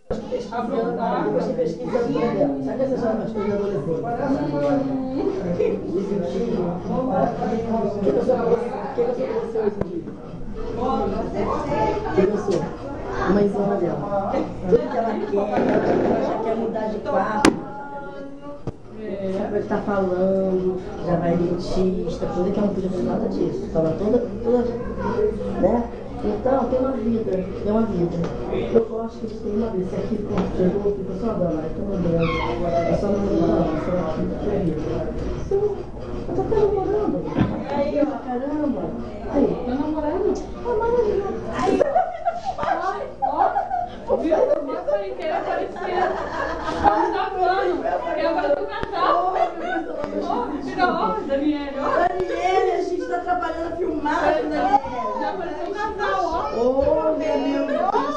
Você pesquisando dela. Sabe essas coisas de adolescente? O que você hoje em dia? O que eu sou? A mãezona dela. Tudo que ela quer, ela já quer mudar de quarto. Sabe o que tá falando, já vai dentista, tudo que ela não podia fazer nada disso. Tava toda, né? Então, tem uma vida. Eu gosto que eles têm uma vida. Se aqui chegou, fica só dando, aí tô mandando. É só namorando, só aqui, terrível. Eu tô até namorando. Aí, ó, caramba. Aí. Tá namorando? Aí, ó. Viu? Eu falei que era parecida. Vamos dar plano. Eu agora do casal. Ó, Daniela. Daniela, a gente tá trabalhando a filmagem, Daniela. Já apareceu um casal, ó. Oh, meu Deus.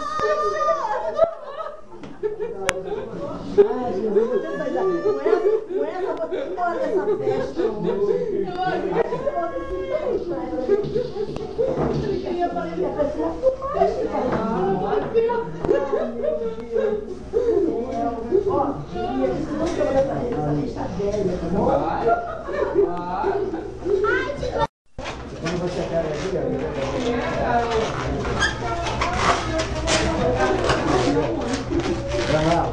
Ai, Jesus, você vai dar. Com essa, eu vou ter que embora dessa festa hoje. Eu queria fazer que a pessoa fumasse. Ó, e eles não estão nessa lista velha, tá bom? Vai. Quando você quer aqui, Daniel,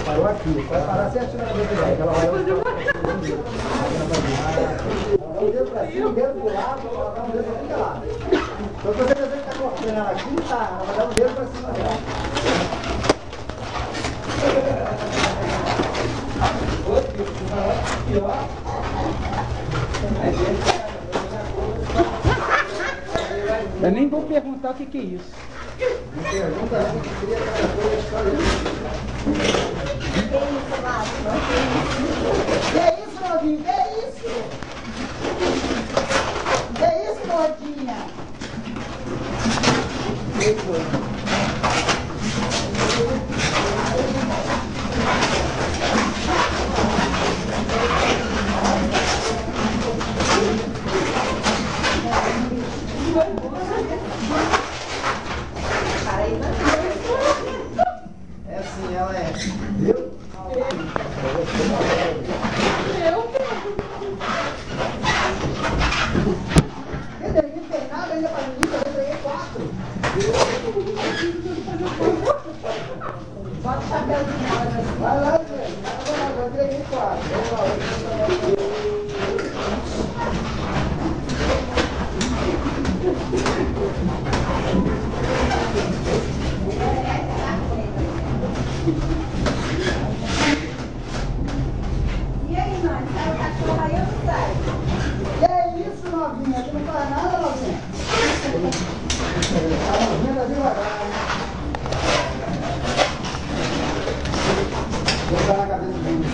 parou aqui, vai parar certinho na velocidade. Ela vai dar um dedo pra cima, um dedo pro lado, ela dá um dedo pra cada lado. Então se você deseja estar cortando ela aqui, tá, ela vai dar um dedo pra cima dela. Aqui, ó. Eu nem vou perguntar o que é isso. Não pergunta, não, que queria aquela coisa história. Que isso, novinho? Que isso? Que isso, gordinha? É assim, ela é. Viu? Ninguém tem nada ainda pra mim, eu entreguei 4. Bota o chapéuzinho na hora. Vai lá, velho. Eu entreguei 4. Vamos lá. E aí, mãe? Sai o cachorro aí ou não sai? Que isso, novinha? Tu não faz nada, novinha? A novinha tá devagar, né? Vou botar na cabeça do menino.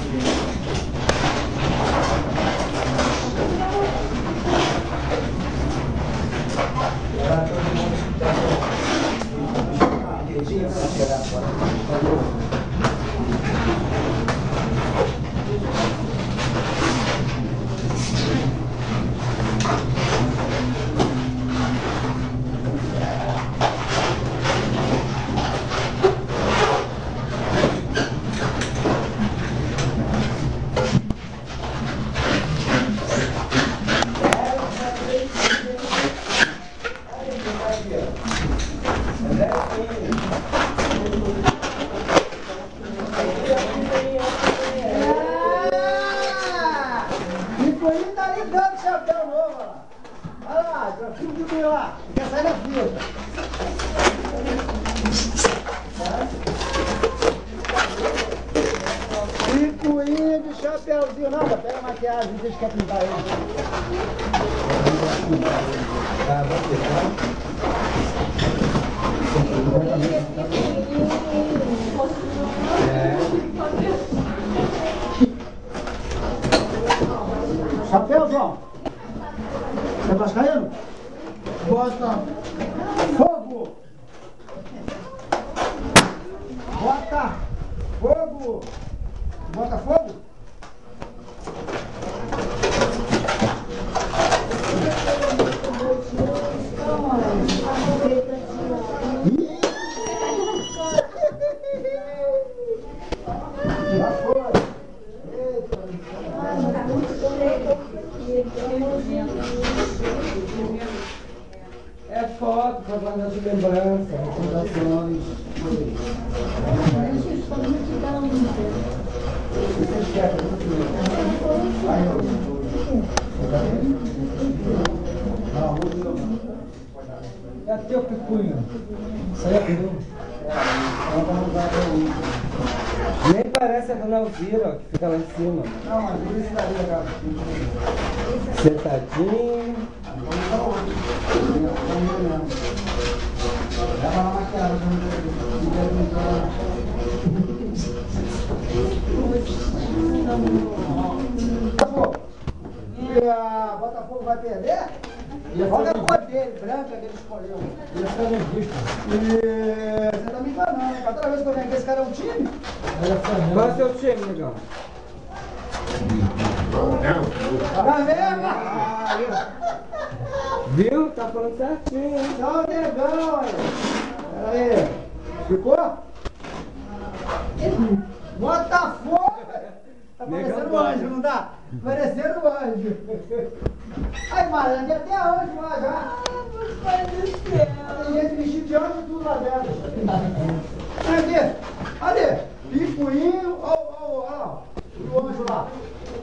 Quer sair da fila? Picuinha de chapéuzinho, nada. Pega a maquiagem, deixa que pintar ele. Tá, vamos ver, tá? Chapéu, João? Você tá caindo? Bota fogo! Bota fogo! Bota fogo! É foto para guardar de lembrança, recordações. É teu pipunho. Isso aí é teu. Nem parece a dona Alzira, ó, que fica lá em cima. Não, mas por isso daí, cara. Sentadinho. Leva na maquiagem. E a Botafogo vai perder? Olha a cor dele, branca que ele escolheu. Ele fica no visto. E você tá me enganando, hein? Cada vez que eu venho aqui, esse cara é um time? Qual é o seu time, negão? Tá vendo? Viu? Tá falando certinho, hein? Não, negão, aí. Pera aí. Ficou? Botafogo! Tá parecendo um anjo, não tá? Parecendo um anjo. Ai, Maranhão, até anjo lá já. Meu pai do céu. Tem gente vestida de anjo e tudo lá dentro. Cadê? Picuinho, olha lá. O anjo lá.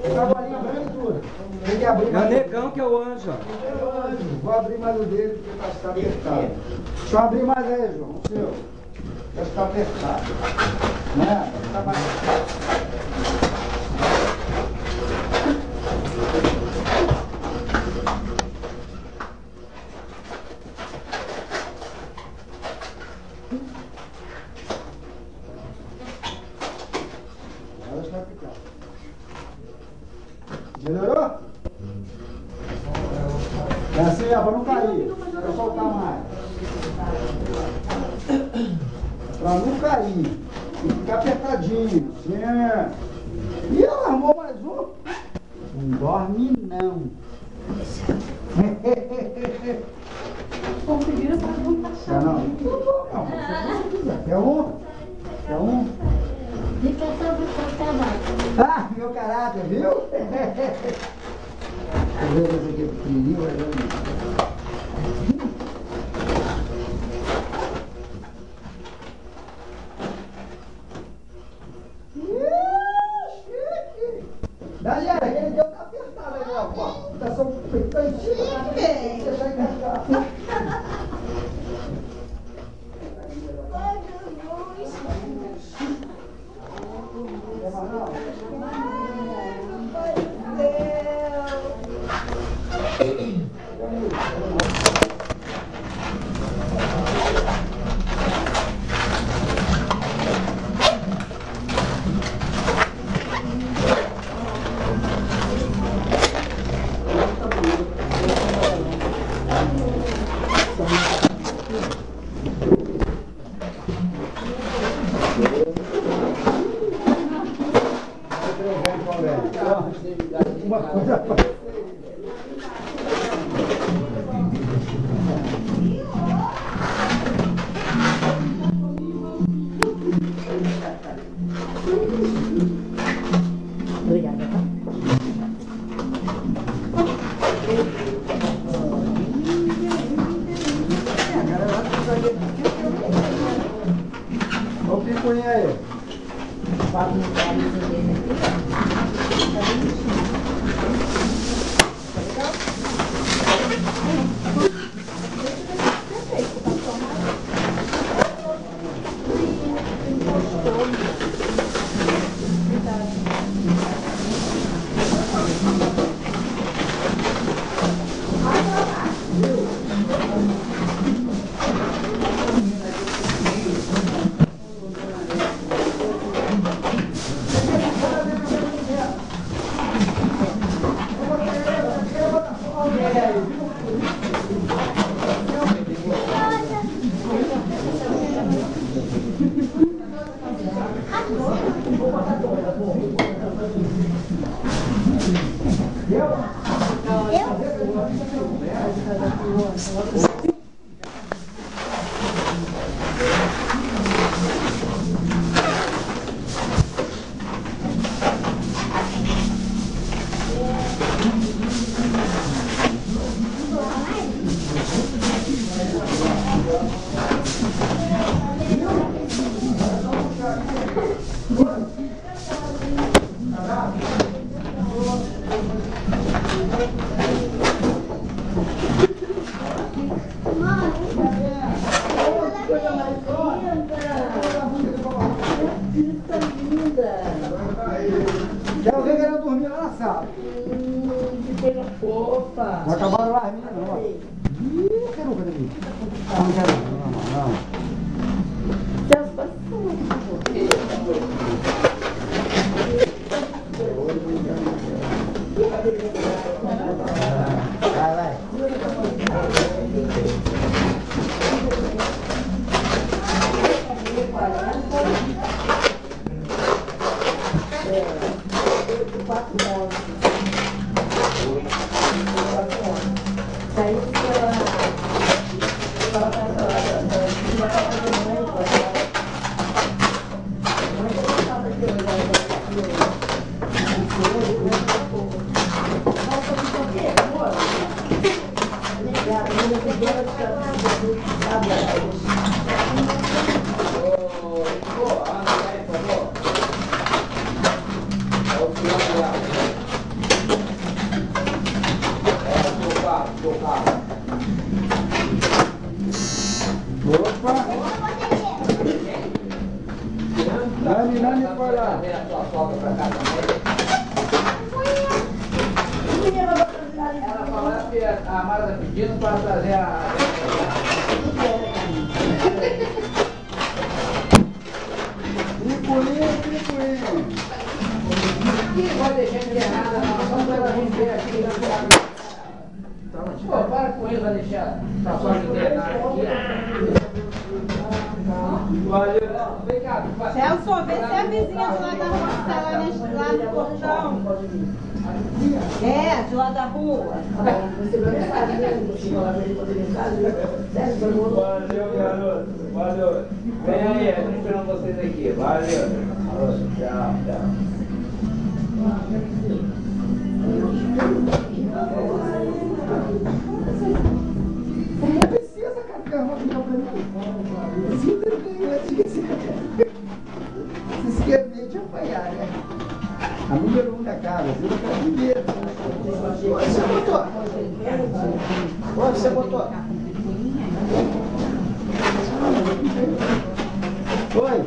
Com a bolinha branca e tudo. Tem que abrir mais. É o negão que é o anjo, ó. É o anjo. Vou abrir mais o dele porque está apertado. Deixa eu abrir mais aí, João. O seu. Deve estar apertado. Né? Deve estar mais. Melhorou? É assim, ó, pra não cair. Pra soltar mais. Pra não cair. E ficar apertadinho. Sim. Ih, ela armou mais um. Não dorme, não. Conseguiram pra não Quer não? Não, se você quiser. Quer um? Quer um? Fica só pro trabalho. Ah, meu caráter, viu? Tô vendo esse aqui pequenininho, vai ver. Galera, aquele dedo tá apertado ali, ó. Tá só peitante. Deixa eu encaixar. Quer mais não? Uma coisa. Obrigada, tá? Olha o picuinho aí. Opa! Não acabaram lá as meninas não, ó. Ih, eu quero ver ali. Não quero não. Celso, pode falar, por Vai, vai. Nani foi lá. Ela falou que a Mara está pedindo para trazer a... Tripulinho. Ninguém pode deixar de errada, não. Só para ela vir aqui. Pô, para com isso, vai deixar a sua internada aqui. Vem cá, Celso, vê se é a vizinha de lá da rua que está lá no portão. É, de lá da rua. Valeu, garoto. Valeu. Vem aí, eu tô esperando vocês aqui. Valeu. Tchau, tchau. Precisa, cara, ficar arrumando pra mim. Se inscrever de apanhar, né? A número 1 da casa, viu? Tá primeiro. Onde você botou? Onde você botou? Foi?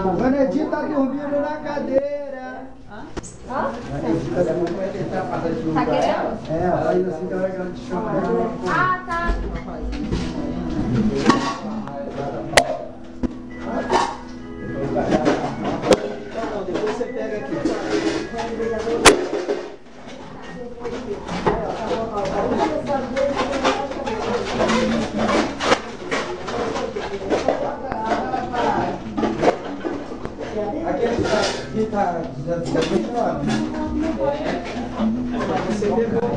A Vanetinha tá dormindo na cadeira. Vai tentar passar de novo pra ela. É, ela ainda assim, ela que te chama. Ah, tá. Não, depois você pega aqui. Aquele que tá desafiado. Você pegou.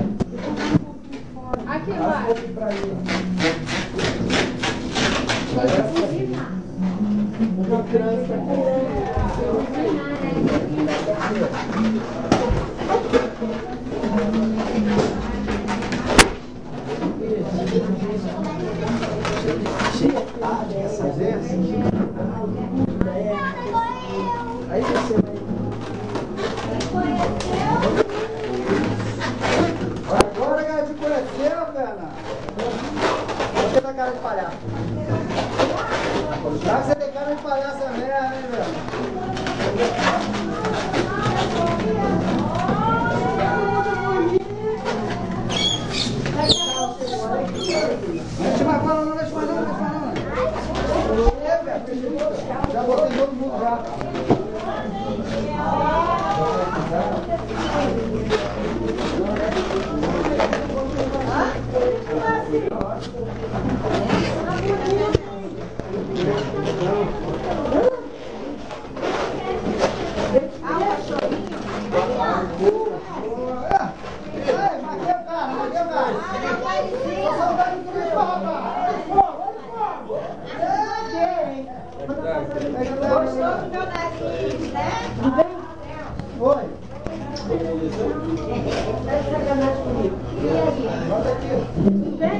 Aqui lá. Pra ele. Aí você vai. Agora que te conheceu, Fernanda. Você tá cara de palhaço. Já que você tem cara de palhaço é merda, hein, velho? Deixa mais falar, não deixa mais não, deixa mais não. É, velho, já botei todo mundo já. Gostou do meu nariz, né? Oi. Tá de sacanagem comigo. E aí? Volta aqui. Tudo bem?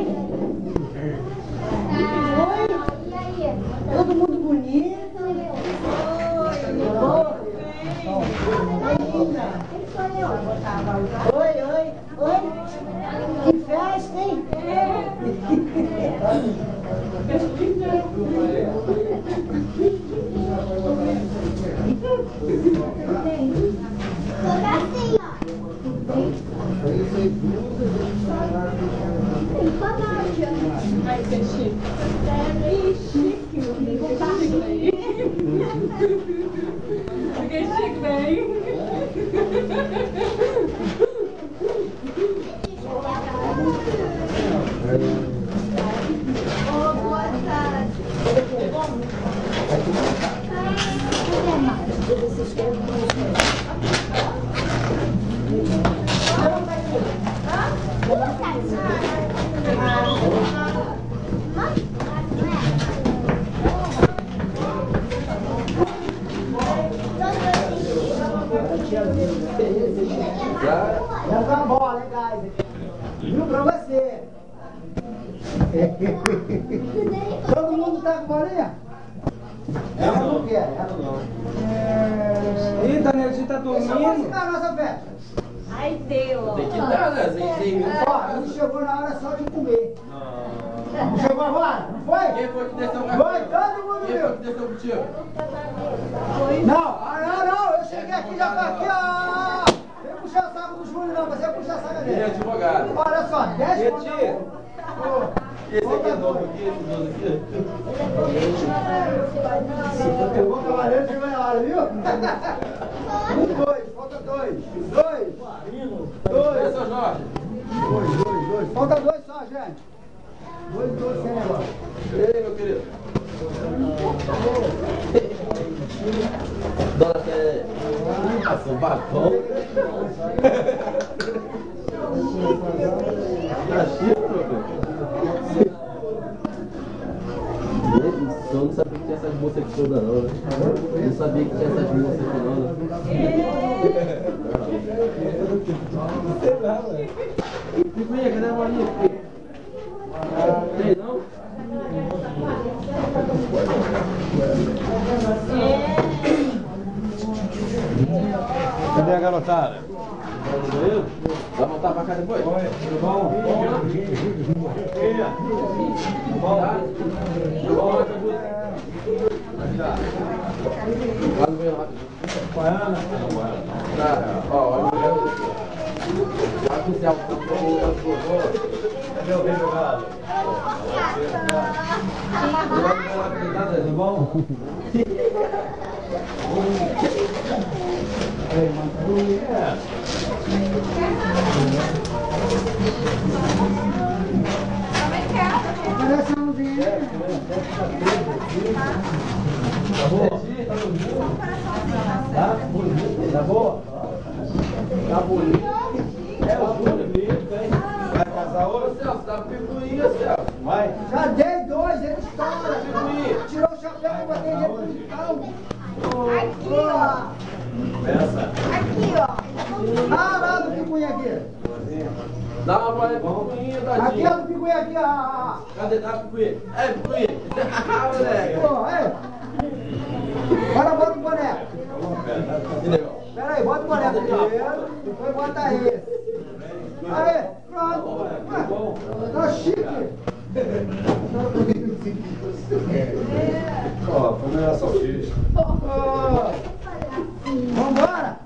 Daniel, você tá dormindo? Deixa eu ficar a nossa festa. Ai, Deus. Tem que dar, né? 100 mil. Ó, ele chegou na hora só de comer. Não chegou agora? Não foi? Quem foi que desceu o Foi, todo mundo Quem viu. foi que desceu contigo? Não, eu cheguei aqui já tô aqui, ó. Vem puxar o saco do Júnior, não, você puxa a saca Ele é dele. advogado. Olha só, 10 conto. Esse aqui é novo aqui, esse novo aqui. Eu vou cavaleiro, chegou na hora, viu? 2, falta 2. 2. Oi, seu Jorge. 2. Falta 2 só, gente. 2 sem negócio. Ei, meu querido. Dona Té. Nossa, um babão. Tá chique, meu filho. Eu não sabia que tinha essas moças aqui todas não, né? Eu não sabia que tinha essas moças aqui não, né? Sei lá, velho. Picuinha, cadê a Maria? Tem não? Cadê a garotada? Vai voltar pra cá depois? Oi, tudo bom? Tudo bom? Tudo bom, lá no meio rápido. Tá, ó, olha o meu aqui. Vai pro céu, Cadê o bem jogado? Tudo bom? Parece um vinho. Tá boa? Tá boa? tá bonito. É o bonito, hein? Vai casar hoje? Celso, dá picuinha, Celso. Vai. Já dei 2, ele estoura. Tirou o chapéu e botei ele no quintal. Aqui, ó. Peça. Aqui, ó. Ah, lá do picuinha aqui. Dá uma palha picuinha, Aqui, tadinho. ó, do picuinha aqui, ó. Cadê? Dá picuinha. É, picuinha. Ah, moleque. Pô, aí. Agora bota o boneco. Que legal. Pera aí, bota o boneco primeiro, depois bota esse. Aí, pronto. Tá chique. Ó, comer a salsicha. Vambora.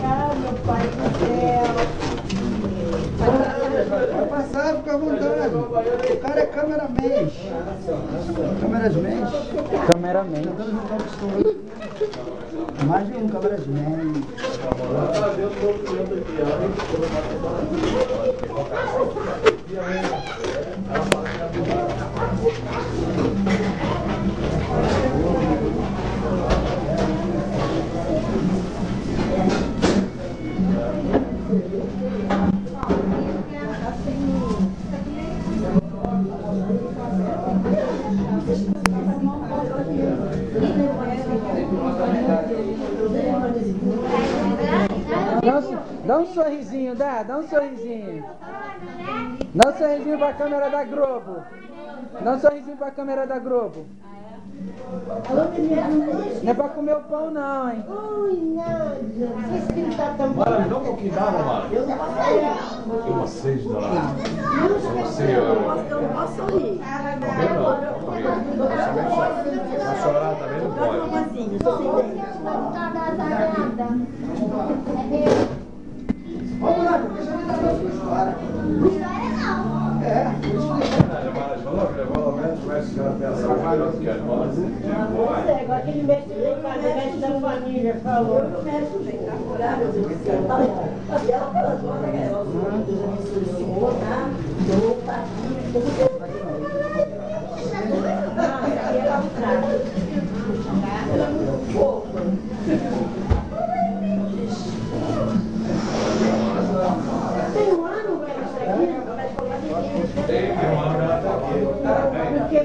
Ah, meu pai do céu. Vai passar, fica à vontade. O cara é cameraman. Cameraman? Cameraman. Mais de um cameraman. Dá um sorrisinho, dá um sorrisinho. Dá um sorrisinho pra câmera da Globo. Dá um sorrisinho pra câmera da Globo. Não é pra comer o pão não, hein? Ui, não. Esse filho tá tão bom. Mara, me dá um pouquinho d'água, Mara. Eu não posso ir. Tem uma sede danada. Eu não posso ir. A chorar também não pode. Vamos lá, deixa eu dar uma história. Mara, falou que levou a senhora pensar mais do que Você, agora que ele mexe bem, faz o mexe da família, falou. Eu mexo bem, tá curado, meu Deus do céu. E ela falando, olha, Deus abençoe o senhor, tá? Eu vou estar aqui, todo mundo vai e ela trata. Ela é muito fofa. Tem um ano que ela está aqui? Tem um ano ela tá aqui. Porque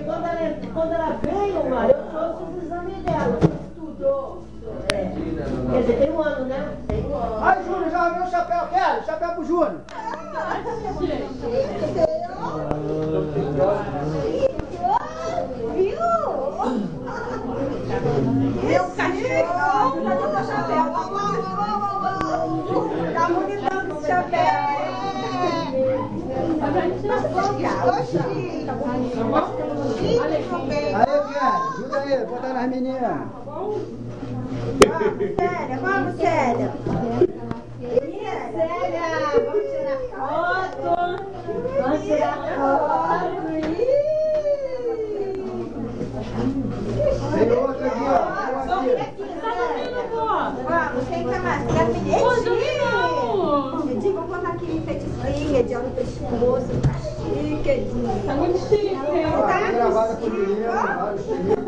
quando ela veio, Mário, eu trouxe os exames dela. Estudou. Quer dizer, tem um ano, né? Tem um ano. Aí, Júnior, já arrumei o chapéu. Quero, chapéu pro Júnior. Viu? Meu cachorro! Oxi, tá bonitinho. Aí, Fiara, ajuda aí, botar nas meninas. Vamos, Célia. Célia, vamos tirar foto. Vamos tirar foto. Tem outra aqui, ó. Vamos, quem quer mais? Edinho, vamos botar aqui feiticinha, de olho no pescoço, tá chique, Edinho. Tá muito chique. Tá gravada com o menino, vários filhos.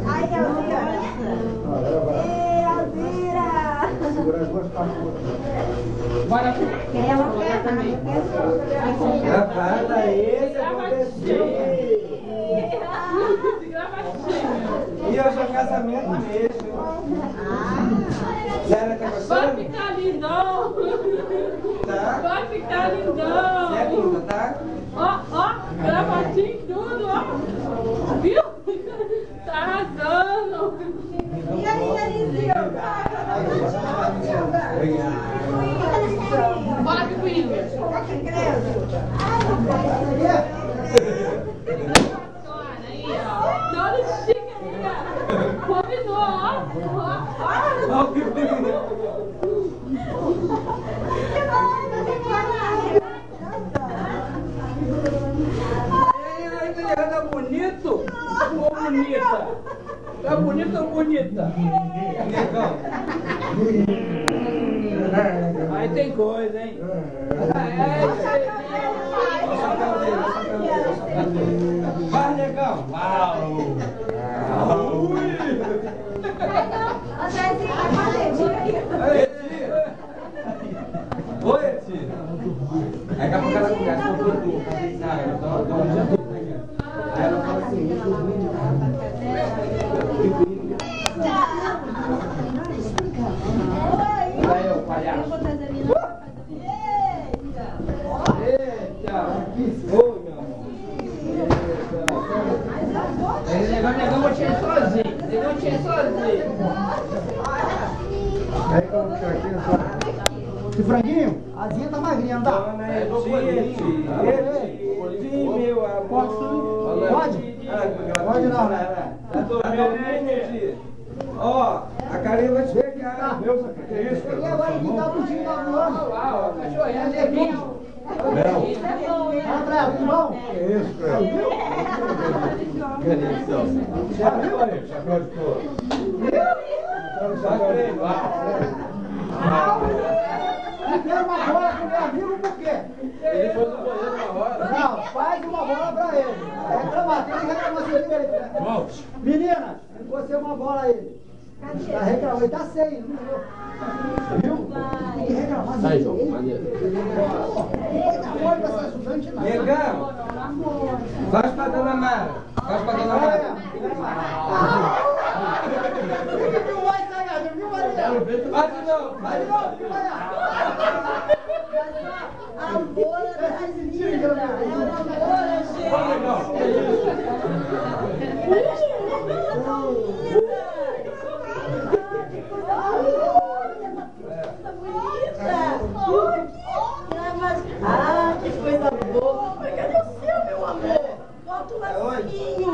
Ai, Elvira. Ei, Elvira. Segura as duas partes. Bora. Ela quer também. Gravada esse aconteceu. E hoje é o casamento mesmo. Sério, tá Vai gostando? ficar lindão. Tá? Vai ficar lindão. Você é linda, tá? Ó, gravatinho e tudo, ó. Viu? Tá arrasando. E aí, Elisinho? Bora, Picuinha. Olha que credo. Olha o chique aí, ó. Combinou, ó. Olha o picuinha. Tá bonito ou bonita? Tá bonita ou bonita? Aí tem coisa, hein? Vai, negão! Uau! Oi, Tia! Aí daqui a pouco ela conversa com o Dudu. Aí ela fala assim, aí o palhaço. Eita, que foi, meu amor. Negão vou tirar sozinho. Negão tinha sozinho. Aí, como que aqui, só. E franguinho? A Zinha tá magrinha, não tá? Dona Edith, meu amor. Pode? Pode não. Tá dormindo, Edith? Ó, a Karine vai te pegar. Meu, que é isso? E agora que tá puxando da voando? Ó, cachorrinho. Fala pra ela, tudo bom? Que isso, cara? Chapéu de touro. Quero uma bola pro meu amigo, por quê? Ele foi no banheiro uma hora. Não, faz uma bola pra ele. É reclamar, tem que reclamar assim dele. Volte. Meninas, você uma bola a ele. Tá reclamando, ele tá sem, não viu? Tem que reclamar assim. Aí, João, maneiro. Eita, pode passar estudante lá. Negão, faz pra Dona Mara. Faz pra Dona Mara. Não vai sair, viu, Maria? Faz de novo, faz de novo. A bola da Zinha. É uma bola, gente. Fala, negão. Ah, que coisa boa. Cadê o seu, meu amor? Bota o lacinho.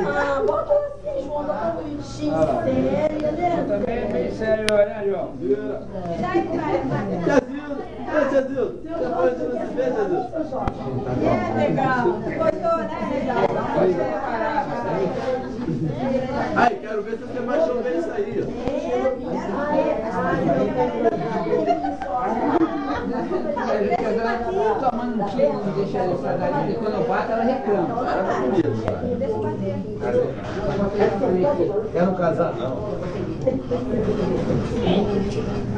Ah, bota o lacinho, João. Bota bonitinho, sério, né? Também é bem sério, né, João? É legal. Gostou, né? Ai, quero ver se você vai chover isso aí. Tomando um tiro, não deixa ela estragar, porque quando eu bato ela reclama. Quero casar, não.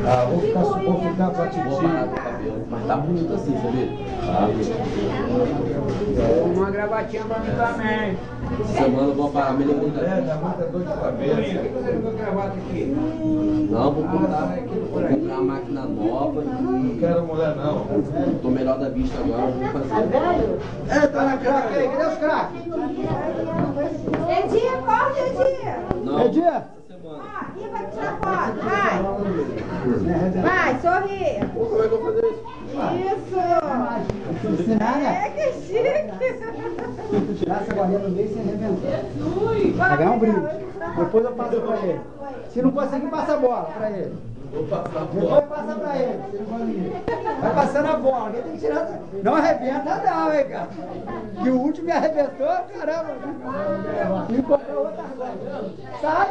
Ah, vou ficar com a titia. Mas tá bonito assim, sabia? Uma gravatinha pra mim também. Semana eu vou para a melhor É, dá muita dor de cabeça. Por que você não gravata aqui? Não, vou comprar uma máquina nova Não e quero mulher, não. tô melhor da vista agora, vou fazer. É, tá na craque aí, cadê os craques? Edinha, corre, Edinha. Não, Edinha? Ih, vai tirar foto, vai. Vai, sorri. como é que eu vou fazer isso? Isso. Ensinar, né? É, que chique. Tirar essa bolinha no meio sem arrebentar. Vai ganhar um brinde. Depois eu passo pra ele. Se não conseguir, passa a bola pra ele. Depois passa pra ele. Se não conseguir. Vai passando a bola. Quem tem que tirar. Não arrebenta, não, hein, cara. Que o último me arrebentou, caramba. E comprou outra agora. Sai!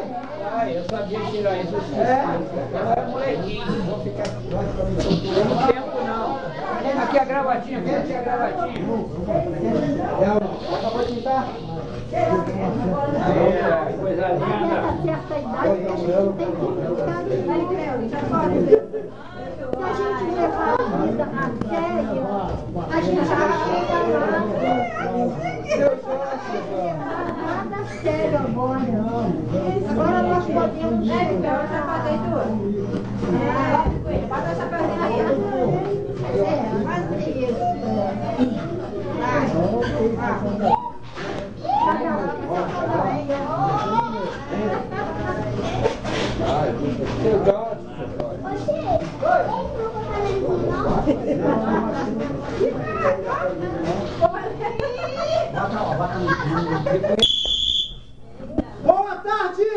Ai, eu sabia tirar isso sim. É. Eu era molequinho. Vou ficar. Não tem tempo, não. Aqui a gravatinha, aqui a gravatinha. Acabou de pintar? Aí, coisa linda. Certa idade, a gente tem que já pode ver. Se a gente levar a vida a sério, a gente já nada sério agora. Agora nós podemos Bota essa perninha aí. Faz isso. Boa tarde!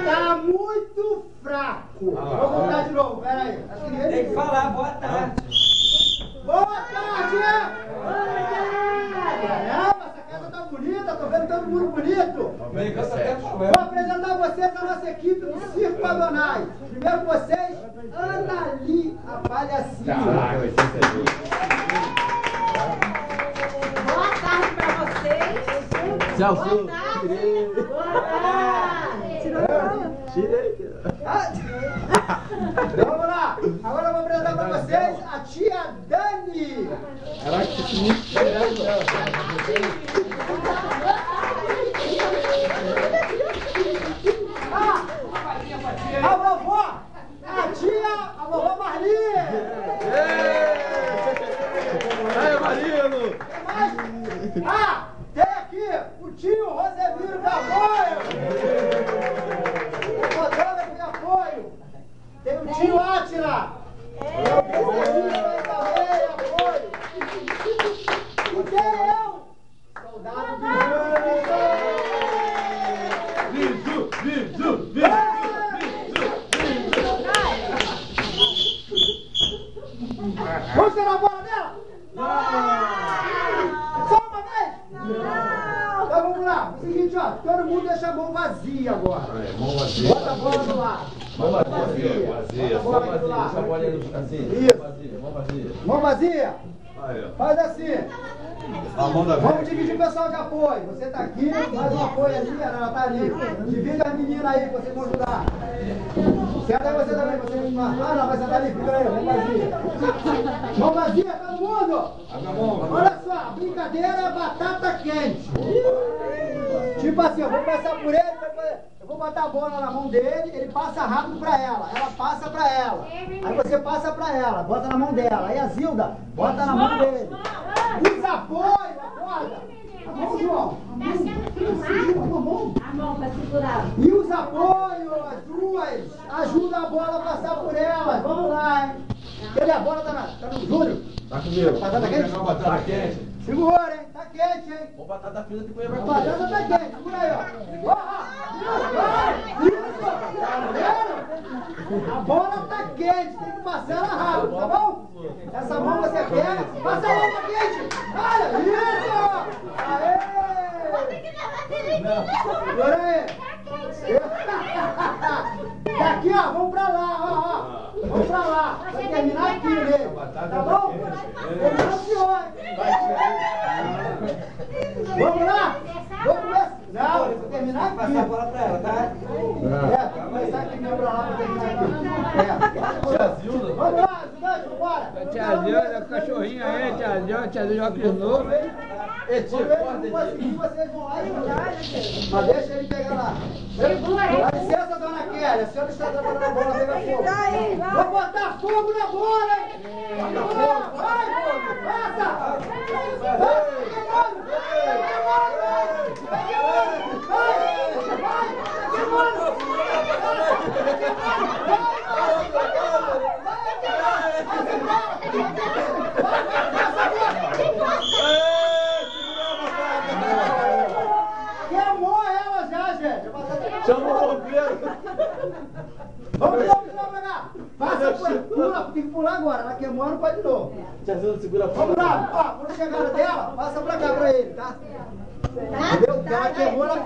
Tá muito fraco. Vou voltar de novo, peraí. Tem que falar, boa tarde. Boa tarde! Caramba, essa casa tá bonita, tô vendo todo mundo bonito. Vou apresentar a vocês a nossa equipe do Circo Adonai. Primeiro com vocês, Anali, a palhacinha. Boa tarde pra vocês. Celso, tirei. Vamos lá. Agora eu vou apresentar pra vocês a tia Dani. A vovó, a vovó Marli. Aí, Marino! Tem aqui o tio Rosemiro de apoio. Rodando de apoio. Tem o tio Átila. Apoio. E tem eu, soldado Vamos tirar a bola dela? Só uma vez? Então vamos lá. O seguinte, ó. Todo mundo deixa a mão vazia agora. Mão vazia. Bota a bola do lado. Mão vazia. Vazia. Bota a bola do lado. Deixa a bolinha assim. Isso. Vazia. Mão vazia. Mão vazia? Aí, ó. Faz assim. A mão da Vamos dividir o pessoal de apoio. Você tá aqui, faz um apoio ali, ela tá ali. Divide as meninas aí, que vocês vão ajudar. Senta aí você também, você não, vai sentar ali, fica aí, mão vazia. Mão vazia, todo mundo! Olha só, a brincadeira é batata quente. Tipo assim, eu vou passar por ele, eu vou botar a bola na mão dele, ele passa rápido pra ela passa pra ela. Aí você passa pra ela, bota na mão dela. Aí a Zilda, bota na mão dele. Os apoios, acorda. A mão, João. a mão para segurar. E os apoios, as duas, ajuda a bola a passar por elas. Vamos lá, hein? Cadê a bola? Tá no Júnior? Tá comigo. Batata quente? Não, batata quente. Segura, hein? Tá quente, hein? Vou batata frita depois vai A comer. batata tá quente, segura aí, ó. Isso! Tá vendo? A bola tá quente, tem que passar ela rápido, tá bom? Essa mão você pega, passa a mão tá quente. Olha, isso! Aê! Segura aí. Tá aqui, ó, vamos pra lá, ó. Vamos pra lá. Vai terminar aqui nele. Tá bom? Terminou o senhor. Vamos lá? Vamos começar. Não, eu vou terminar aqui. Passar a bola pra ela, tá? Vou começar aqui mesmo pra lá pra terminar aqui. Tia Zilda. Vamos lá, ajudante, vambora. Tia Zilda, o cachorrinho aí, tia Zilda, óculos novo, hein? Vamos ver se conseguir, vocês vão lá e mas deixa ele pegar lá. Dá licença, dona Kelly. A senhora está trabalhando a bola, pega fogo. Vou botar fogo na bola, hein? Bota fogo. Vai, fogo. Passa. Vai, Vamos lá, ó, quando chegar dela, passa pra cá pra ele, tá? Entendeu? Porque ela queimou, ela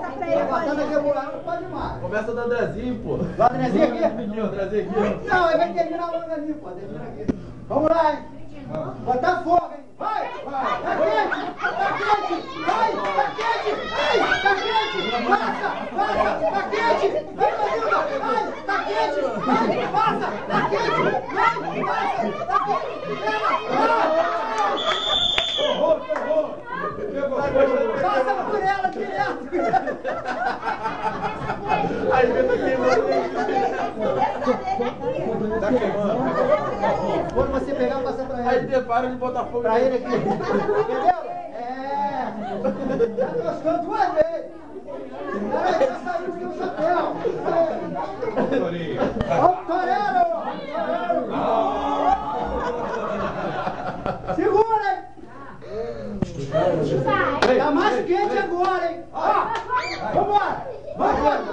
queimou lá, não pode mais. Começa do Andrezinho, pô. Do Andrezinho aqui? Aqui, o Andrezinho aqui. Não, ele vai terminar o Andrezinho, pô. Termina aqui. Vamos lá, hein? Botar fogo, hein? Vai! Vai! Tá quente! Tá quente! Vai! Tá quente! Vai! Tá quente! Passa! Passa! Tá quente! Vai, Matilda! Vai! Tá quente! Vai! Passa! Tá quente! Vai! Passa! Tá quente! Pega! Horror, horror! Passa por ela direto! Aí vem tá queimando. Tá queimando. Quando você pegar, passa pra ela. Aí para de botar fogo Pra ele aqui. Entendeu? É. Já tostou 2 vezes. Peraí, já saiu do seu chapéu. Torinho. Ó o torero! Segura, hein? Tá mais quente agora, hein? Ó, vambora! Vai, passa!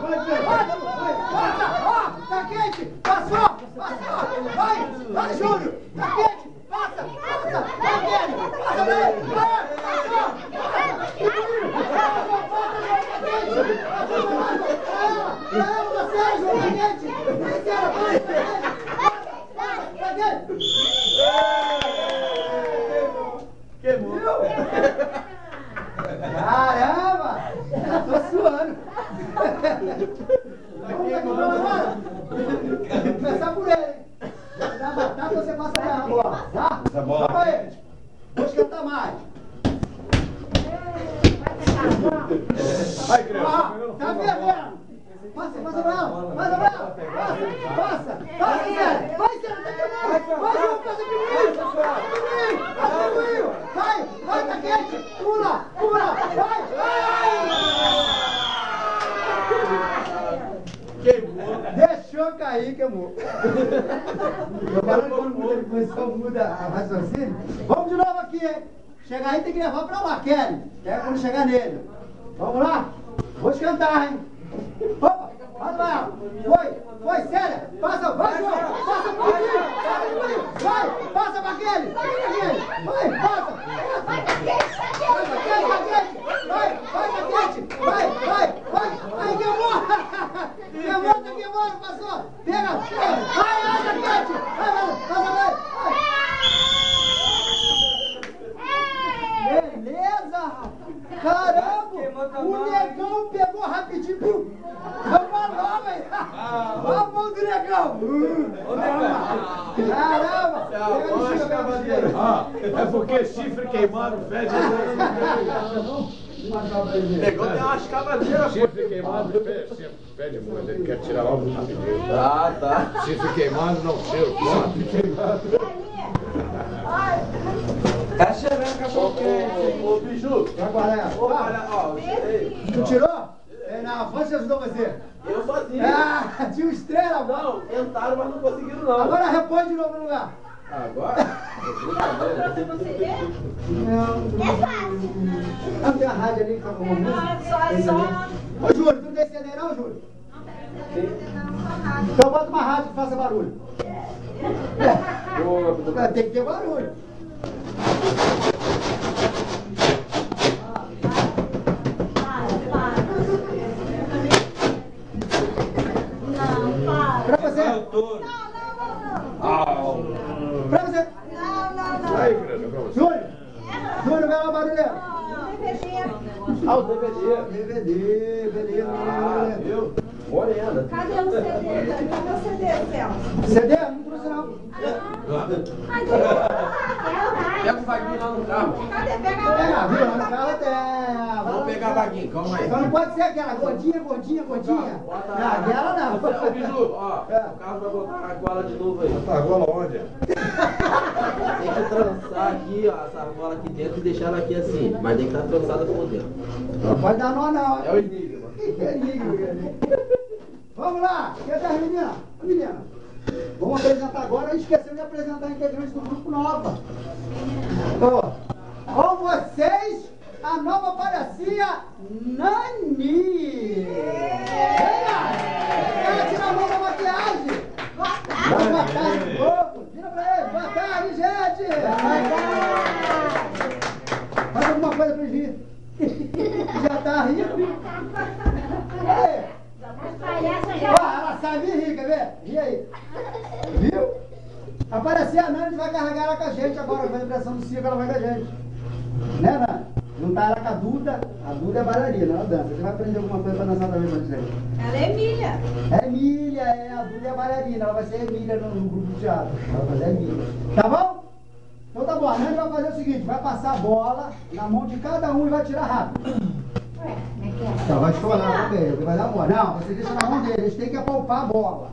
Ó, tá quente! Passou! Passou! Vai, Júlio! Tá quente! Passa! Vai, Kelly! Passa pra ele! Vai! Passou! Pra ela, você, Júlio! Tá quente! Vai, Kelly! Vai! Tá quente! Queimou. Caramba! Tô suando. Vamos agora. Começar por ele. Dá batata, você passa pra ela agora. Tá? Essa bola. Vamos aí. Vou esquentar mais. Vai, criança. Ó, tá fervendo. Passa pra ela. Passa pra ela. Passa, Zé. Vai, Zé. Tá queimando. Vai, João. Passa comigo. Passa comigo. Vai, tá quente. Pula. Vai. Queimou. Deixou cair, queimou. Agora quando depois muda a raciocínio. Vamos de novo aqui, hein? Chegar aí tem que levar pra lá, Kelly. Pega quando chegar nele. Vamos lá? Vou esquentar, hein? Opa, passa pra ela. Foi, Célia. Passa, vai, João. Passa por mim. Vai, passa pra Kelly. Vai, passa. Vai, tá quente. Vai. Aí, queimou. Tá queimando, passou. Pega. Vai, tá quente. Vai. Beleza. Caramba, o negão pegou rapidinho. Vamos logo, hein. Vamos do negão. Caramba. É porque chifre queimado fede. Negão tem umas cavadeiras. Chifre queimado fede muito. Ele quer tirar logo rapidinho. Tá. Chifre queimado não, cheiro forte. Tá cheirando cachorro quente. Ô, Biju. Agora, Ó, tu tirou? Na Afonso ajudou você. eu sozinho. Tinha um estrela. Não, tentaram, mas não conseguiram não. Agora repõe de novo no lugar. Agora? Não. É fácil. Não tem a rádio ali que tá com uma música? Ô, Júlio, tu não tem CD não, Júlio? Então bota uma rádio que faça barulho. Tem que ter barulho. Pra você. Pra você. Aí, criança, pra você. Júlio, vai lá o barulho. O DVD. DVD. Viu? Morena. Cadê o CD? Cadê o CD, Celso? CD? Não trouxe não. Pega o vaguinho lá no carro. Cadê? Pega Pega, viu? No carro tem. Vamos pegar o vaguinho, calma aí. Só não pode ser aquela gordinha. Não, aquela não. Ô, Biju, ó, o carro vai botar a argola de novo aí. Tá, agora onde? Tem que trançar aqui, ó, essa argola aqui dentro e deixar ela aqui assim. Mas tem que estar trançada por dentro. Não pode dar nó não. É o enigma. Vamos lá. Cadê as meninas? Menina. Vamos apresentar agora. A gente esqueceu de apresentar a integrante do grupo Nova. Com vocês, a nova palhacinha Nani. Ela tira a mão da maquiagem. Boa tarde, povo. Vira pra ele. Boa tarde, gente. Boa tarde. rindo. Aí. Ó, ela sabe rir, quer ver? Ri aí. Viu? Aparecer a Nani, vai carregar ela com a gente agora, com a impressão do circo, ela vai com a gente. Né, Nani? Juntar ela com a Duda é bailarina, ela dança. Você vai aprender alguma coisa pra dançar também pra gente? Ela é Emília. É Emília, a Duda é bailarina, ela vai ser Emília no grupo de teatro. Ela vai fazer Emília. Tá bom? Então tá bom, a Nani vai fazer o seguinte, vai passar a bola na mão de cada um e vai tirar rápido. Então, vai estourar também, ele vai dar a bola. Não, você deixa na mão dele, eles têm que apalpar a bola.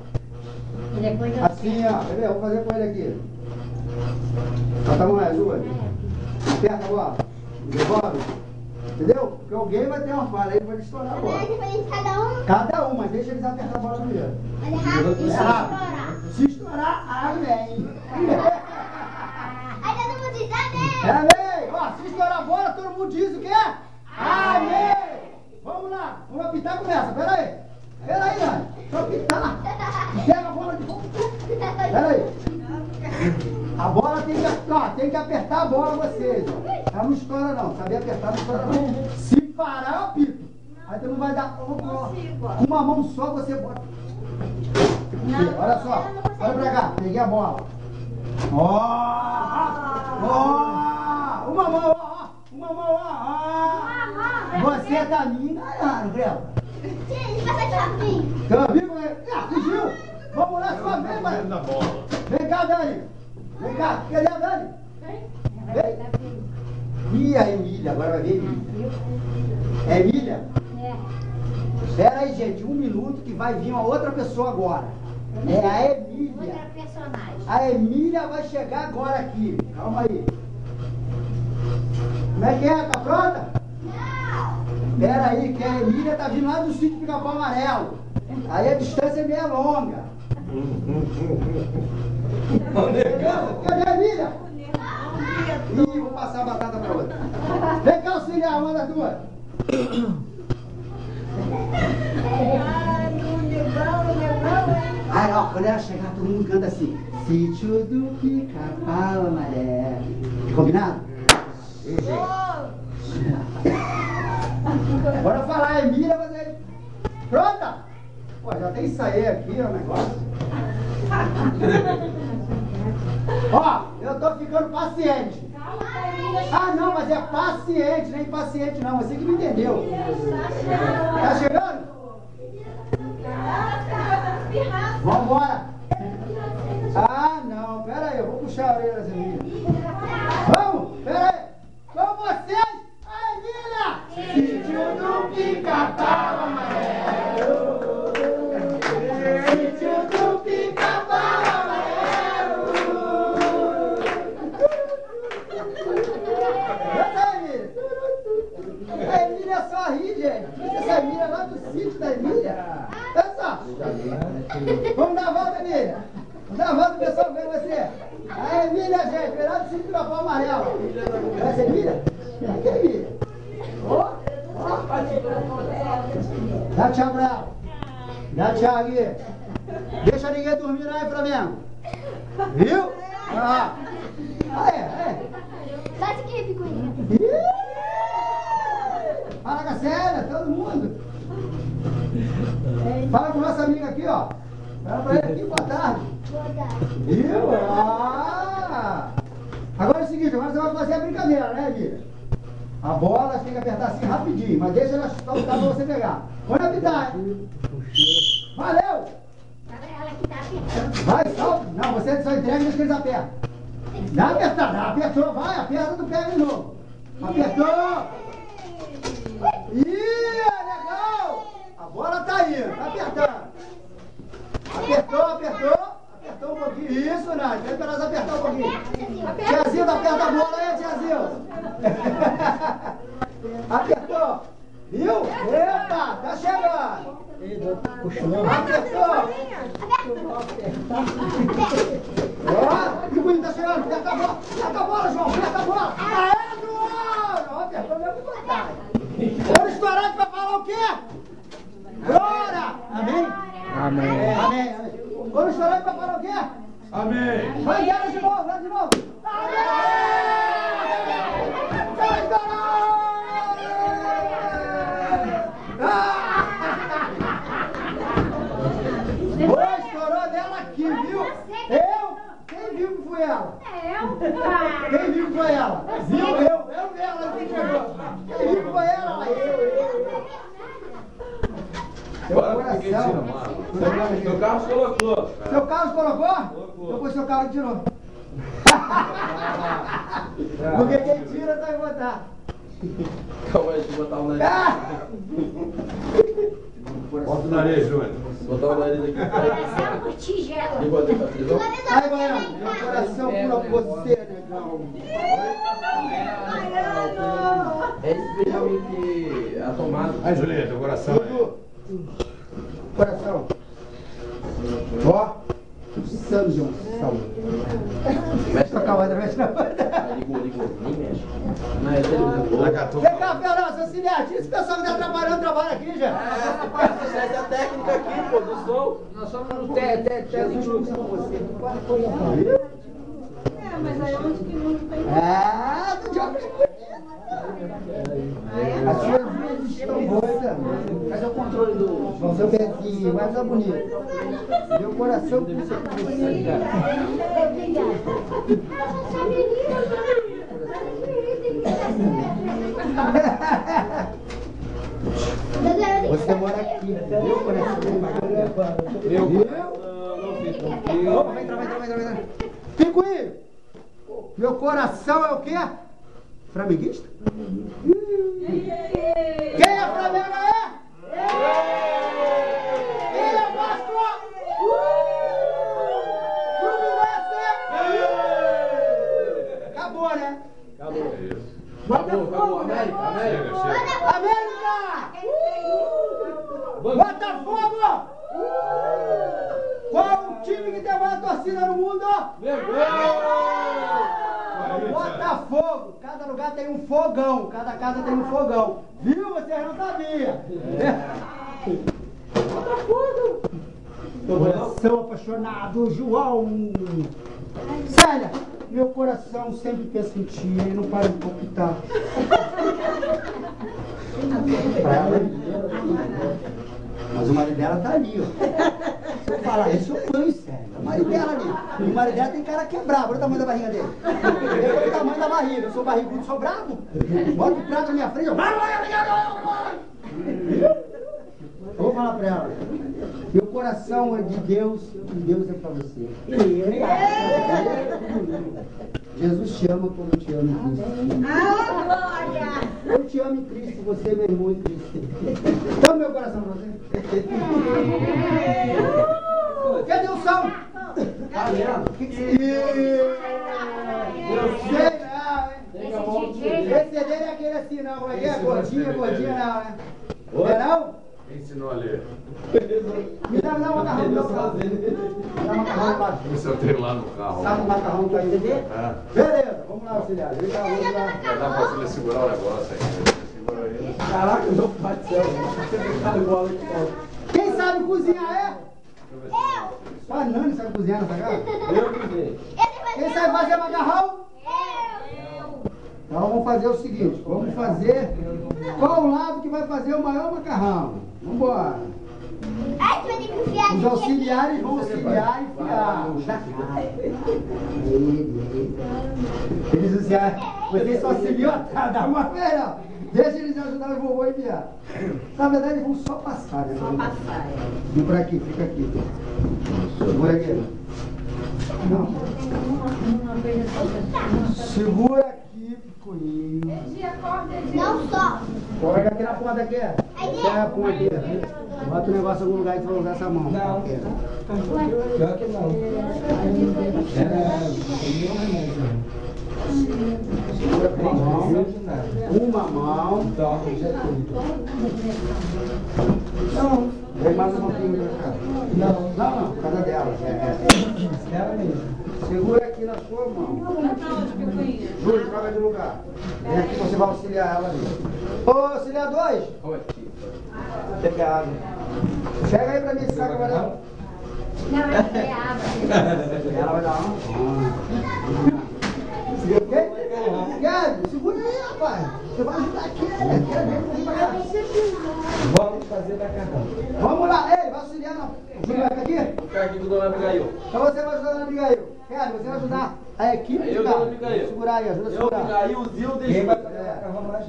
Assim, ó, quer ver? Eu vou fazer com ele aqui. Bota a mão aí, duas. Aperta a bola. Devolve. Entendeu? Porque alguém vai ter uma falha aí, vai estourar a bola. Cada um, mas deixa eles apertar a bola primeiro. Mas é rápido. É rápido. Se estourar, amém. Aí todo mundo diz amém. Amém. Ó, se estourar a bola, todo mundo diz o quê? Amém. Vamos lá. Vamos apitar, começa. Pera aí. Pera aí, Nani. Deixa eu apitar. Pega a bola de volta. Pera aí. A bola tem que apertar a bola vocês, ó. Ela não estoura não, sabia apertar, não estoura não. Se parar, eu apito. Aí tu não vai dar. Com uma mão só você bota. Olha só, olha pra cá, peguei a bola. Ó, uma mão, ó. Você tá me enganando, Grela. Gente, vai ser rapidinho. Tá vivo, né? Fugiu. Vamos lá, só vem, vai. Vem cá, Dani. Vem cá, cadê a Dani? Vem. Ih, a Emília, agora vai ver Emília. É Emília? É. Espera aí, gente, 1 minuto que vai vir uma outra pessoa agora. É a Emília. Outra personagem. A Emília vai chegar agora aqui. Calma aí. Como é que é? Tá pronta? Não. Espera aí, que a Emília tá vindo lá do sítio Pica-Pau Amarelo. Aí a distância é meio longa. Cadê a Emília? Ih, vou passar a batata pra outra. Vem cá auxiliar uma das duas. Aí, ó, quando ela chegar, todo mundo canta assim. Sítio do Pica-Pau Amarelo. Combinado? Bora falar, Emília, mas aí. Pronta? Pô, já tem isso aí aqui, ó, o negócio. Ó, eu tô ficando paciente. Ah, não, mas é paciente, nem paciente não. Você que me entendeu. Tá chegando? Vambora. Ah, não, pera aí, eu vou puxar a orelha dessa Emília. Vamos, pera aí. Com vocês, a Emília! Sítio do Pica-Pau Amarelo. Sítio do Pica-Pau Amarelo. Essa Emília. A Emília só ri, gente. Essa Emília é lá do sítio da Emília. Olha só. Vamos dar a volta, Emília. Vamos dar a volta, o pessoal vê você. A Emília, gente, veio lá do sítio do Pica-Pau Amarelo. Essa é Emília? Aqui é Emília. Ó. Dá tchau pra ela. Dá tchau aqui. Deixa ninguém dormir aí, Flamengo. Viu? Ah. Bate aqui, picuinha. Fala com a Célia, todo mundo. Fala com nossa amiga aqui, ó. Fala pra ele aqui, boa tarde. Boa tarde. Viu? Ah. Agora é o seguinte, agora você vai fazer a brincadeira, né, Emília? A bola você tem que apertar assim rapidinho, mas deixa ela soltar pra você pegar. Pode apitar, hein? Valeu! Ela que tá apertando. Vai, solta. Não, você só entrega e deixa que eles apertam. Dá uma apertada, apertou, vai, aperta, tu pega de novo. Apertou! Ih, legal! A bola tá aí, tá apertando. Apertou um pouquinho. Isso, Nath, vem pra nós apertar um pouquinho. Tiazinho, aperta a bola aí, Tiazinho. Apertou. Viu? Eita, tá chegando. Apertou. Ó, que bonito, tá chegando. Aperta a bola, João. Aperta a bola. Aê, João. Apertou mesmo, coitado. Quando estourar, a gente vai falar o quê? Glória. Amém? Amém. Amém. Quando estourar, a gente vai falar o quê? Amém. Vai, de novo, vai de novo. Amém! Vai, coração. Seu Carlos colocou. Seu Carlos colocou? Depois seu Carlos tirou. Porque quem tira vai botar. Calma aí, deixa eu botar o nariz. Bota o nariz, Júnior. Botar o nariz aqui. Coração por tigela. E bota aqui a prisão. Aí, Baiano, meu coração por você, negão. É esse Benjamin que a tomada. Aí, Julieta, teu coração. Coração. Ó, Santo João. Mexe Toca a outra, mexe na outra. Ligou. Nem mexe. Não, é televisão. Vem cá, Fernando, auxiliar. Esse pessoal que tá atrapalhando o trabalho aqui, já. É, rapaz, essa é a técnica aqui, pô, do som. Nós somos no técnico com você. Mas aí onde que não tem. Ah, do Diogo é bonito. As suas vezes estão doidas. Cadê o controle do... Vão ser pezinho, mas é bonito. Meu coração que você precisa. Você mora aqui, meu coração. Viu? Vai entrar. Pinguim! Meu coração é o quê? Flamenguista? Quem é Flamengo aí? Quem é Vasco? Fluminense? Acabou, né? Acabou. América. América! Botafogo! Qual o time que tem mais torcida no mundo? Botafogo! Cada lugar tem um fogão, cada casa tem um fogão. Viu? Vocês não sabiam. Botafogo! Coração apaixonado, João. Célia, meu coração sempre pensa em ti, ele não para de palpitar. Pra ela, mas o marido dela tá ali, ó. Se eu falar isso, eu banho, sério. O marido dela ali. O marido dela tem cara que é bravo. Olha o tamanho da barriga dele. Olha o tamanho da barriga. Eu sou barrigudo, sou bravo. Bota o prato na minha frente, eu... Vou falar pra ela. Meu coração é de Deus e Deus é pra você. Jesus te ama como eu te amo em Cristo. Eu te amo em Cristo, você é meu irmão em Cristo. Toma meu coração pra você. Cadê o som? Eu sei não, hein? Esse dele é aquele assim não, como é que é? Gordinha não, né? É não? Quem ensinou a ler? Me dá um macarrão, não. Me dá um macarrão embaixo. Esse eu tenho lá no carro. Sabe o macarrão que tá aí? Beleza, vamos lá, auxiliar. Vem cá, vamos lá. Vai dar pra você segurar o negócio aí. Segura aí. Caraca, meu pai do céu. Quem sabe cozinhar é? Eu! Só a Nani sabe cozinhar nessa casa? Eu cozinhei. Quem sabe fazer macarrão? Então vamos fazer o seguinte, vamos fazer qual o lado que vai fazer o maior macarrão? Vamos embora. Os auxiliares vão auxiliar e fiar. Eles auxiliares, vocês só auxiliam atrás, dá uma feira. Deixa eles ajudar o vovô a enviar. Na verdade, eles vão só passar, né? Só passar, Vem por aqui, fica aqui. Segura aqui. Não. Segura aqui, picoinho. Não só. Coloca aqui na ponta aqui. Pega a ponta aqui. Bota o negócio em algum lugar que você vai usar essa mão. Não. Pior que não. Segura com uma mão. Não. Vem mais um pouquinho pra cá. Não, por causa dela. Ela mesmo. Segura aqui na sua mão. Júlio, troca de lugar. Vem aqui, você vai auxiliar ela ali. Ô, auxiliar 2. Pega água. Pega aí pra mim esse saco, vai dar. Não, é água. Ela vai dar uma. Quer? Segura aí, rapaz. Você vai ajudar aqui. Quer ver como vai dar. Vamos fazer macarrão. Vamos lá. Ei, vai auxiliar não. Você vai ficar aqui? Vou ficar aqui com o Dona Abigail. Então você vai ajudar na Abigail. Quer? Você vai ajudar a equipe Aí de eu carro. dou, fica aí. Segurar aí, ajuda a Eu, segurar. Abigail, o Zil, deixa.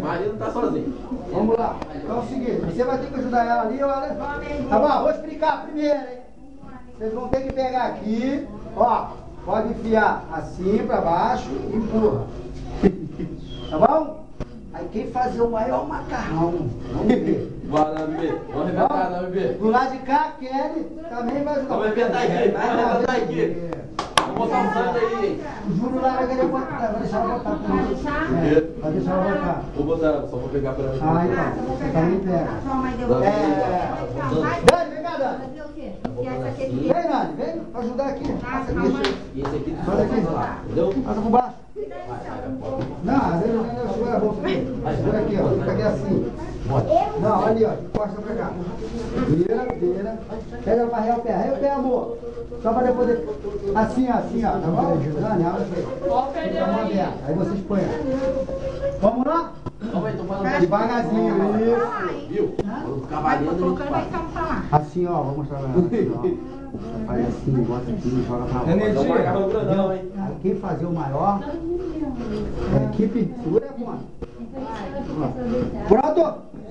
Maria não tá sozinho. Vamos lá. Então é o seguinte, você vai ter que ajudar ela ali, olha. Tá bom, vou explicar primeiro, hein? Vocês vão ter que pegar aqui, ó. Pode enfiar assim pra baixo e empurra. Tá bom? Aí quem fazer o maior macarrão, vamos ver. Bora, bebê. Vamos arrebentar, não, bebê. Do lado de cá, a Kelly também vai ajudar. Vamos arrebentar aqui, vamos arrebentar aqui. Vamos botar um sangue aí, hein? O Júlio lá vai querer botar, vai deixar ela botar. Vai deixar ela botar. Vou botar, só vou pegar pra ela. Ah, então. Você também pega. Dani, vem cá, Dani. Vem, Nani, vem pra ajudar aqui. Passa aqui. E esse aqui tu Passa aqui. lá, entendeu? Passa por baixo. Não, às vezes eu segura a bolsa. Segura aqui, ó. Fica aqui assim. Não, ali, ó. Encosta pra cá. Vira. Pega pra arrear o pé. Arreia o pé, amor. Só pra depois... Assim, ó. Tá bom? Dani, abre aqui. Ó, perdeu aí. Aí vocês põem. Vamos lá? Calma aí, tô falando. Devagarzinho, isso. Viu? O cavalinho do gente faz. Assim, ó. Vou mostrar pra ela. Assim, ó. Faz assim, bota aqui, joga pra lá. Não macarrão grandão, hein? Aí quem fazer o maior é a equipe. Segura aí, mano. Pronto?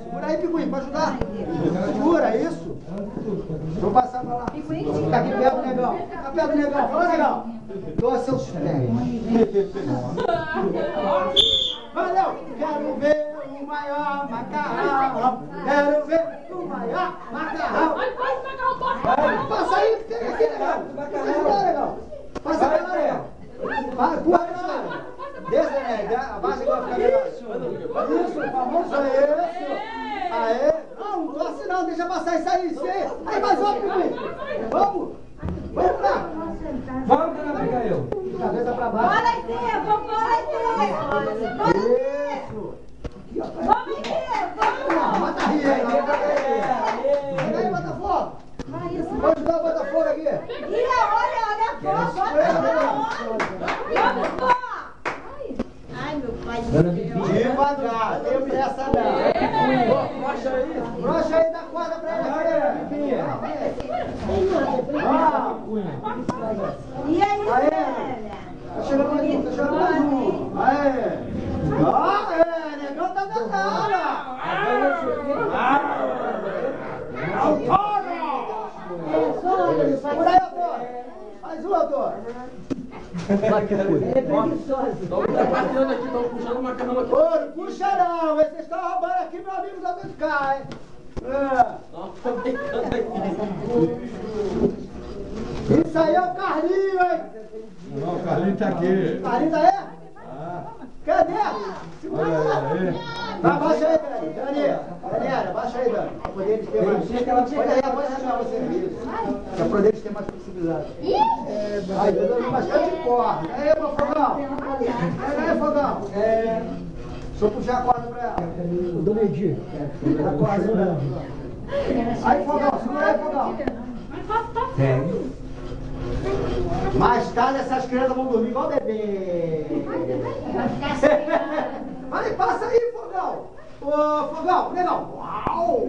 Segura aí, Picuinho, pra ajudar. Segura, isso. Vou passar pra lá. Fica aqui perto do negão. Fica perto do negão. Fala, negão. Doa seus pés. Valeu! Quero ver o maior macarrão. Quero ver o maior macarrão. Vai, macarrão, Passa aí, pega aqui, legal. Segura, legal. Passa pela legal. Vai, pula pela desce, né? Abaixa que vai ficar melhor. Isso, famoso isso. Aê. Não tosse não, deixa passar isso aí. Aí, mais outro, Picuinho. Vamos lá. Vamos, dona Abigail. Cabeça pra baixo. Bora, Estevam, bora, Estevam. Isso. Vamos, Estevam. Bota aí, Pega aí, Botafogo. Vou ajudar o Botafogo aqui. Olha a foto. Vamos, pô. Ai, meu pai do céu. Devagar, tem pressa não. Brocha aí da corda pra ele. E aí, Aê. velha? Tá chegando mais um, Aê. Aê, negão tá dançando. Por aí, autor. Mais um, autor. Estão passeando aqui, estão puxando o macarrão aqui. Ô, não puxa não, vocês estão roubando aqui, meu amigo da de cá, hein? Não, tô brincando aqui. Isso aí é o Carlinho, hein? Não, o Carlinho tá aqui. Carlinho tá aí? Cadê? Segura aí. Abaixa aí, Dani. Daniela, abaixa aí, Dani. Pra poder eles ter mais... Olha aí, pode chamar você. Isso. Pra poder eles ter mais possibilidade. Aí, eu dou bastante corda. Aí, meu fogão. Aí, fogão. Deixa eu puxar a corda pra ela. O Dona Edir. A corda. Aí, fogão. Segura aí, fogão. Mais tarde essas crianças vão dormir igual bebê. Vai, passa aí, Fogão. Ô, Fogão, negão. Uau.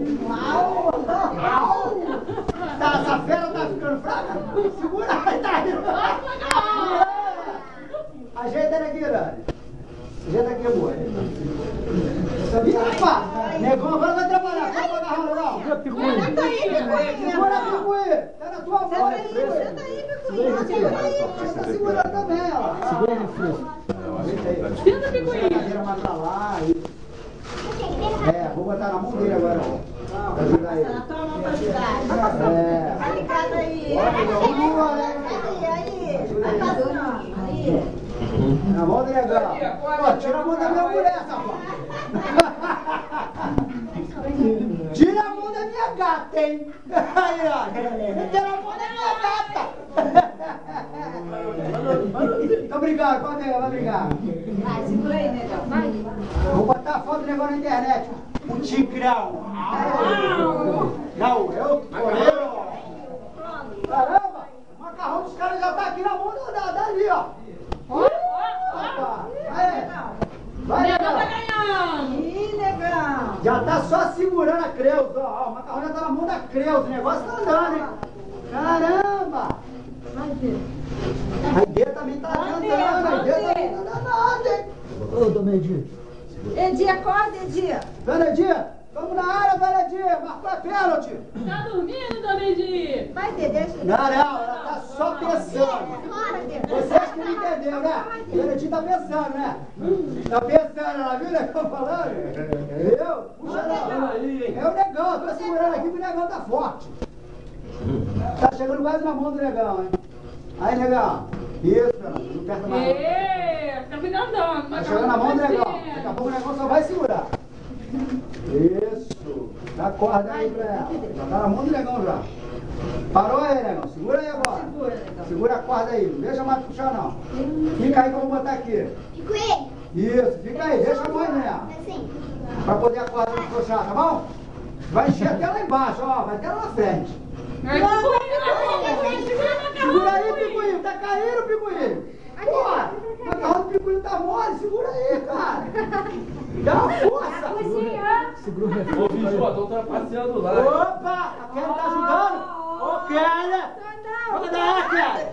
Tá, essa fera tá ficando fraca? Segura aí, tá indo. Ajeita ele aqui, Dani. Ajeita aqui, amor. Opa, negão agora vai trabalhar. Vai pagar o negão. Senta aí, Segura, Picuí. Tá na tua mão. Senta aí, Picuí. Tá segurando também, ó. Segura no frio. Senta, Picuí. Mais pra lá. Vou botar na mão dele agora. Pra ajudar ele. Na tua mão pra ajudar. Tá ligado aí. Vai passando. Aí. Na mão do negão. Pô, tira a mão da minha mulher, safado. Tira a mão da minha gata, hein? Aí, ó. Tira a mão da minha gata. Tô brincando, pode pegar, vai brigar. Vai, segura aí, negão. Vai. Vou botar a foto do negócio na internet. O Tigrão. Não, eu correram. Caramba, o macarrão dos caras já tá aqui na mão dali, ó. Vai, Negão tá negão. ganhando. Ih, negão. Já tá só segurando a Creuza, ó. O macarrão já tá na mão da Creuza. O negócio tá andando, hein? Caramba! Vai ver. A ideia também tá adiantando, a ideia também tá danada, hein? Ô, dona Edir. Edir, acorda, Edir. Dona Edir, vamos na área, dona Edir. Marcou a pênalti. Tá dormindo, dona Edir? Vai, Dedê. Não, ela tá só pensando. Vocês que não entenderam, né? Dona Edir tá pensando, né? Tá pensando, ela viu, né? Que eu tô falando? Eu? Puxa, não. É o negão, eu tô segurando aqui, porque o negão tá forte. Tá chegando quase na mão do negão, hein? Aí, negão. Isso, Fernando. Não aperta mais. Tá me andando. Tá chegando na mão do negão. Daqui a pouco o negão só vai segurar. Isso. Dá a corda aí pra ela. Já tá na mão do negão já. Parou aí, negão. Segura aí agora. Segura a corda aí. Não deixa mais puxar, não. Fica aí que eu vou botar aqui. Fico ele. Isso. Fica aí. Deixa a mão aí nela. Assim. Pra poder a corda não puxar, tá bom? Vai encher até lá embaixo, ó. Vai até lá na frente. Segura aí, picuinho. Tá caindo, picuinho. Porra. O macarrão do picuinho tá mole. Segura aí, cara. Dá uma força. Segura o refúgio. Ô, bicho, ó, tô trapaceando lá. Opa. A Kelly tá ajudando. Ô, Kelly. Sai daí, Kelly.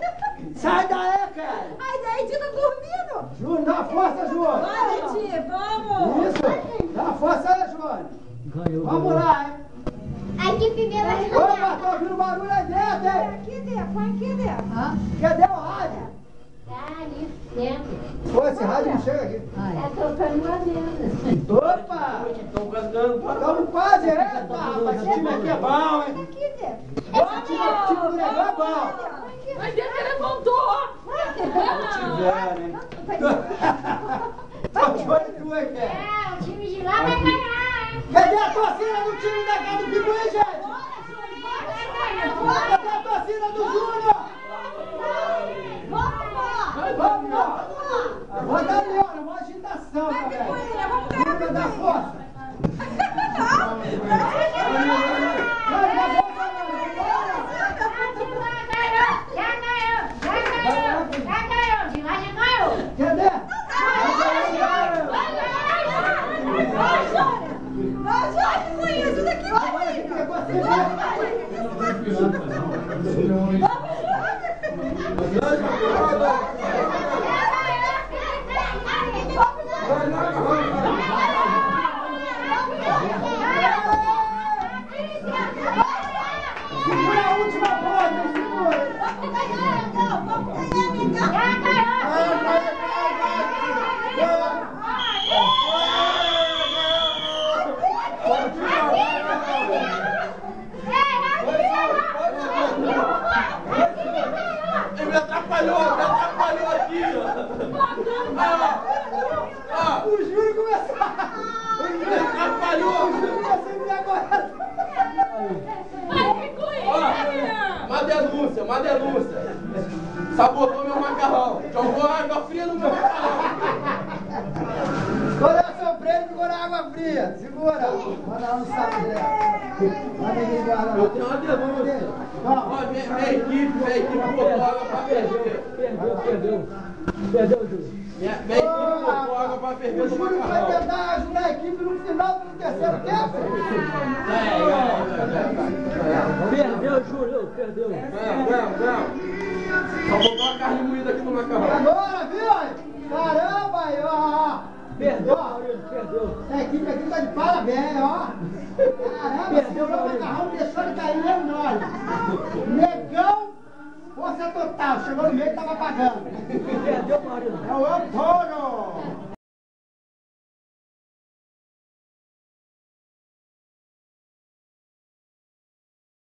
Sai daí, Kelly. Ai, daí, Edir tá dormindo. Júnior, dá uma força, Júnior. Vai, Edir, vamos. Isso. Dá uma força aí, Júnior. Vamos lá, hein. A equipe minha vai Opa, tô ouvindo barulho aí dentro, hein? Aqui, Dê, põe aqui, Dê. Cadê o rádio? Tá ali dentro. Pô, esse rádio não chega aqui. Tá tocando lá dentro. Opa! Estão cascando. Estamos quase, rapaz. Esse time aqui é bom, hein? Aqui, Dê. Esse time do negão é bom. Mas Deus que levantou. Tiver, né? Tá de olho em tu, hein, Kelly? O time de lá vai ganhar. Cadê a torcida do time da casa do Picuí, gente? Cadê a torcida do Júnior? Vamos, ó. Vou dar melhor, uma agitação, galera. Vamos dar força. Cadê? Segura a última bola, Ele me atrapalhou aqui, ó. O Júnior começou. Ele me atrapalhou. O Júnior começou a me agora. Uma denúncia. Sabotou meu macarrão. Jogou água fria no meu macarrão. Quando eu sofrer, ficou na água fria. Segura. Manda lá no saco dela. Manda ele guardar. Eu tenho uma denúncia. Ó, minha equipe botou água pra ferver. Perdeu, Júlio. Minha equipe botou água pra ferver O no Júnior vai macarrão. tentar ajudar a equipe no final do terceiro tempo. Perdeu, Júlio, perdeu. Ganhamos. Só botou uma carne moída aqui no macarrão. Agora, viu? Caramba, aí, ó. Perdeu, Maurício, perdeu. Essa equipe aqui tá de parabéns, ó. Caramba, segurou o macarrão, deixou ele cair mesmo nós. Negão, força total. Chegou no meio e tava apagando. Perdeu, Maurício. É o Antônio.